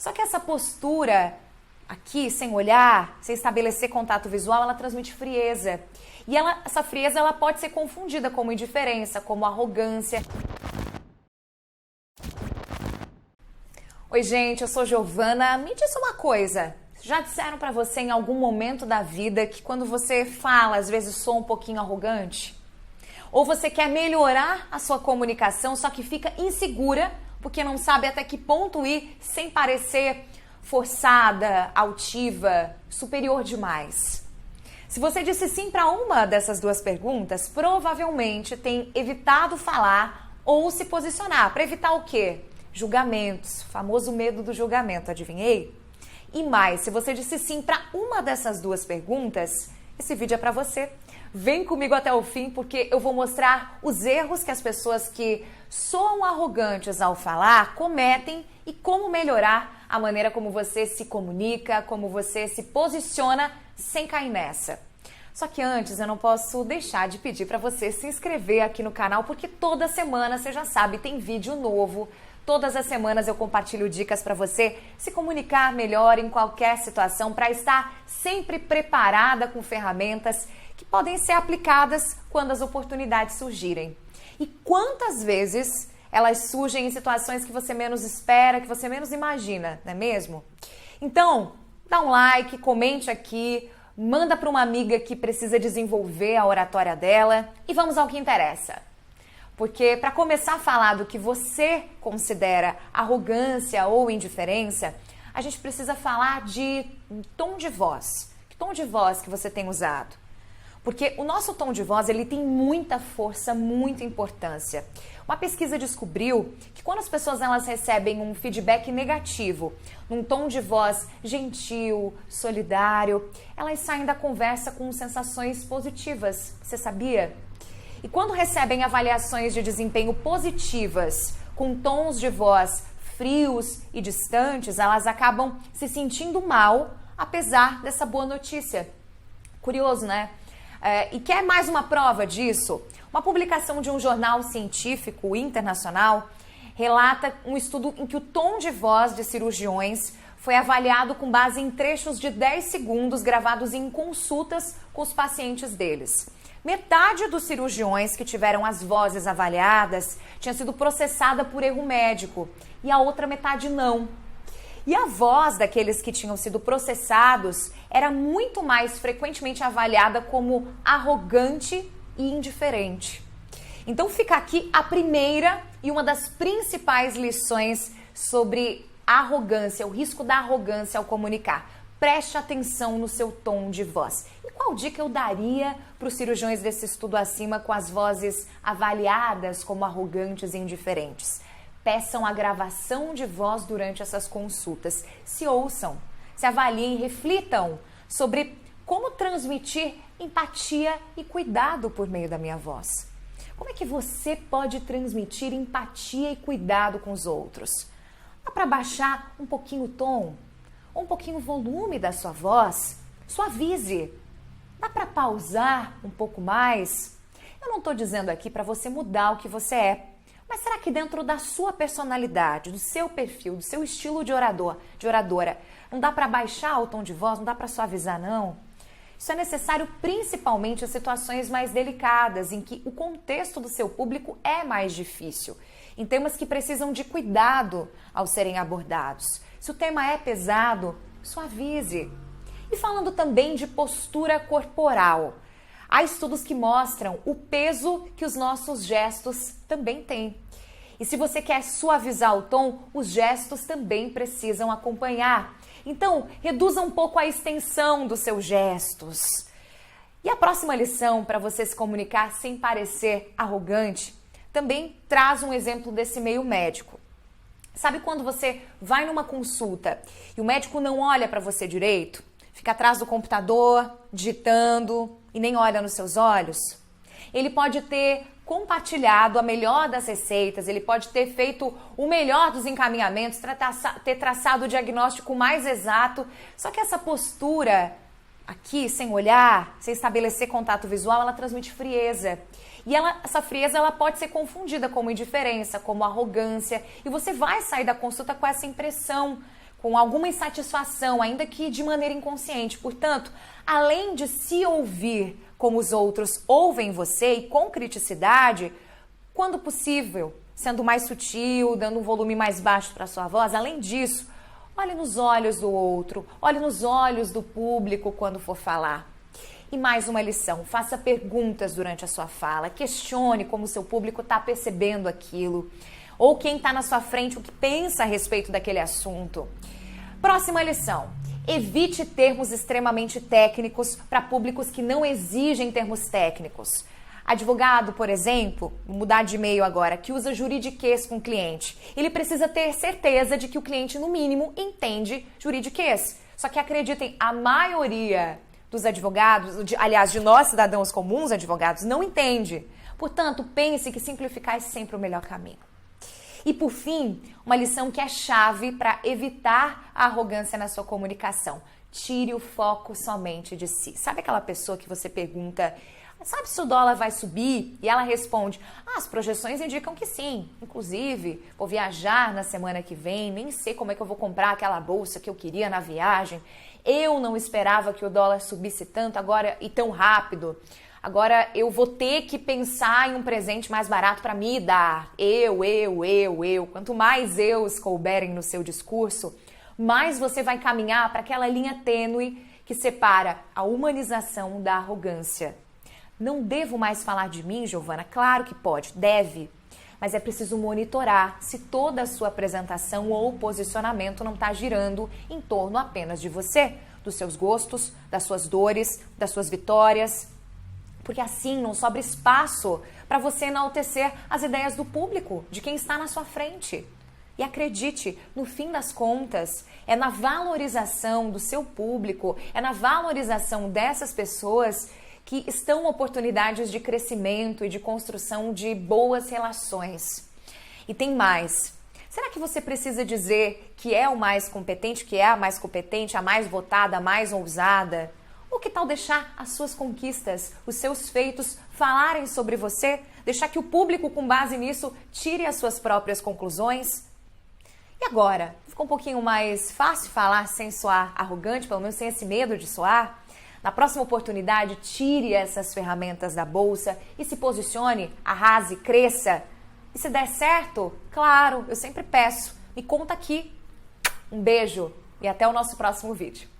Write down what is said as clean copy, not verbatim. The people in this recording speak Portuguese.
Só que essa postura aqui, sem olhar, sem estabelecer contato visual, ela transmite frieza. E essa frieza ela pode ser confundida como indiferença, como arrogância. Oi, gente, eu sou Giovana. Me diz uma coisa. Já disseram pra você em algum momento da vida que quando você fala, às vezes soa um pouquinho arrogante? Ou você quer melhorar a sua comunicação, só que fica insegura porque não sabe até que ponto ir sem parecer forçada, altiva, superior demais? Se você disse sim para uma dessas duas perguntas, provavelmente tem evitado falar ou se posicionar. Para evitar o quê? Julgamentos, famoso medo do julgamento, adivinhei? E mais, se você disse sim para uma dessas duas perguntas, esse vídeo é para você. Vem comigo até o fim porque eu vou mostrar os erros que as pessoas que soam arrogantes ao falar cometem e como melhorar a maneira como você se comunica, como você se posiciona sem cair nessa. Só que antes eu não posso deixar de pedir para você se inscrever aqui no canal porque toda semana, você já sabe, tem vídeo novo. Todas as semanas eu compartilho dicas para você se comunicar melhor em qualquer situação, para estar sempre preparada com ferramentas que podem ser aplicadas quando as oportunidades surgirem. E quantas vezes elas surgem em situações que você menos espera, que você menos imagina, não é mesmo? Então, dá um like, comente aqui, manda para uma amiga que precisa desenvolver a oratória dela e vamos ao que interessa. Porque para começar a falar do que você considera arrogância ou indiferença, a gente precisa falar de tom de voz. Que tom de voz que você tem usado? Porque o nosso tom de voz ele tem muita força, muita importância. Uma pesquisa descobriu que quando as pessoas elas recebem um feedback negativo, num tom de voz gentil, solidário, elas saem da conversa com sensações positivas. Você sabia? E quando recebem avaliações de desempenho positivas, com tons de voz frios e distantes, elas acabam se sentindo mal, apesar dessa boa notícia. Curioso, né? E quer mais uma prova disso? Uma publicação de um jornal científico internacional relata um estudo em que o tom de voz de cirurgiões foi avaliado com base em trechos de 10 segundos gravados em consultas com os pacientes deles. Metade dos cirurgiões que tiveram as vozes avaliadas tinha sido processada por erro médico e a outra metade não. E a voz daqueles que tinham sido processados era muito mais frequentemente avaliada como arrogante e indiferente. Então fica aqui a primeira e uma das principais lições sobre arrogância, o risco da arrogância ao comunicar. Preste atenção no seu tom de voz. E qual dica eu daria para os cirurgiões desse estudo acima com as vozes avaliadas como arrogantes e indiferentes? Peçam a gravação de voz durante essas consultas. Se ouçam, se avaliem, reflitam sobre como transmitir empatia e cuidado por meio da minha voz. Como é que você pode transmitir empatia e cuidado com os outros? Dá para baixar um pouquinho o tom? Um pouquinho o volume da sua voz? Suavize. Dá para pausar um pouco mais? Eu não estou dizendo aqui para você mudar o que você é. Mas será que dentro da sua personalidade, do seu perfil, do seu estilo de orador, de oradora, não dá para baixar o tom de voz, não dá para suavizar, não? Isso é necessário principalmente em situações mais delicadas, em que o contexto do seu público é mais difícil, em temas que precisam de cuidado ao serem abordados. Se o tema é pesado, suavize. E falando também de postura corporal, há estudos que mostram o peso que os nossos gestos também têm. E se você quer suavizar o tom, os gestos também precisam acompanhar. Então, reduza um pouco a extensão dos seus gestos. E a próxima lição para você se comunicar sem parecer arrogante também traz um exemplo desse meio médico. Sabe quando você vai numa consulta e o médico não olha para você direito? Fica atrás do computador, digitando e nem olha nos seus olhos? Ele pode ter compartilhado a melhor das receitas, ele pode ter feito o melhor dos encaminhamentos, ter traçado o diagnóstico mais exato, só que essa postura aqui, sem olhar, sem estabelecer contato visual, ela transmite frieza. E essa frieza ela pode ser confundida como indiferença, como arrogância, e você vai sair da consulta com essa impressão, com alguma insatisfação, ainda que de maneira inconsciente. Portanto, além de se ouvir como os outros ouvem você e com criticidade, quando possível, sendo mais sutil, dando um volume mais baixo para sua voz, além disso, olhe nos olhos do outro, olhe nos olhos do público quando for falar. E mais uma lição, faça perguntas durante a sua fala, questione como o seu público está percebendo aquilo, ou quem está na sua frente, o que pensa a respeito daquele assunto. Próxima lição, evite termos extremamente técnicos para públicos que não exigem termos técnicos. Advogado, por exemplo, vou mudar de meio agora, que usa juridiquês com o cliente. Ele precisa ter certeza de que o cliente, no mínimo, entende juridiquês. Só que acreditem, a maioria dos advogados, aliás, de nós cidadãos comuns advogados, não entende. Portanto, pense que simplificar é sempre o melhor caminho. E por fim, uma lição que é chave para evitar a arrogância na sua comunicação. Tire o foco somente de si. Sabe aquela pessoa que você pergunta, sabe se o dólar vai subir? E ela responde, as projeções indicam que sim. Inclusive, vou viajar na semana que vem, nem sei como é que eu vou comprar aquela bolsa que eu queria na viagem. Eu não esperava que o dólar subisse tanto agora e tão rápido. Agora eu vou ter que pensar em um presente mais barato para me dar. Eu. Quanto mais eus couberem no seu discurso, mais você vai caminhar para aquela linha tênue que separa a humanização da arrogância. Não devo mais falar de mim, Giovana? Claro que pode, deve. Mas é preciso monitorar se toda a sua apresentação ou posicionamento não está girando em torno apenas de você, dos seus gostos, das suas dores, das suas vitórias. Porque assim não sobra espaço para você enaltecer as ideias do público, de quem está na sua frente. E acredite, no fim das contas, é na valorização do seu público, é na valorização dessas pessoas que estão oportunidades de crescimento e de construção de boas relações. E tem mais. Será que você precisa dizer que é o mais competente, que é a mais competente, a mais votada, a mais ousada? Ou que tal deixar as suas conquistas, os seus feitos falarem sobre você? Deixar que o público, com base nisso, tire as suas próprias conclusões? E agora? Ficou um pouquinho mais fácil falar sem soar arrogante, pelo menos sem esse medo de soar? Na próxima oportunidade, tire essas ferramentas da bolsa e se posicione, arrase, cresça. E se der certo, claro, eu sempre peço, me conta aqui. Um beijo e até o nosso próximo vídeo.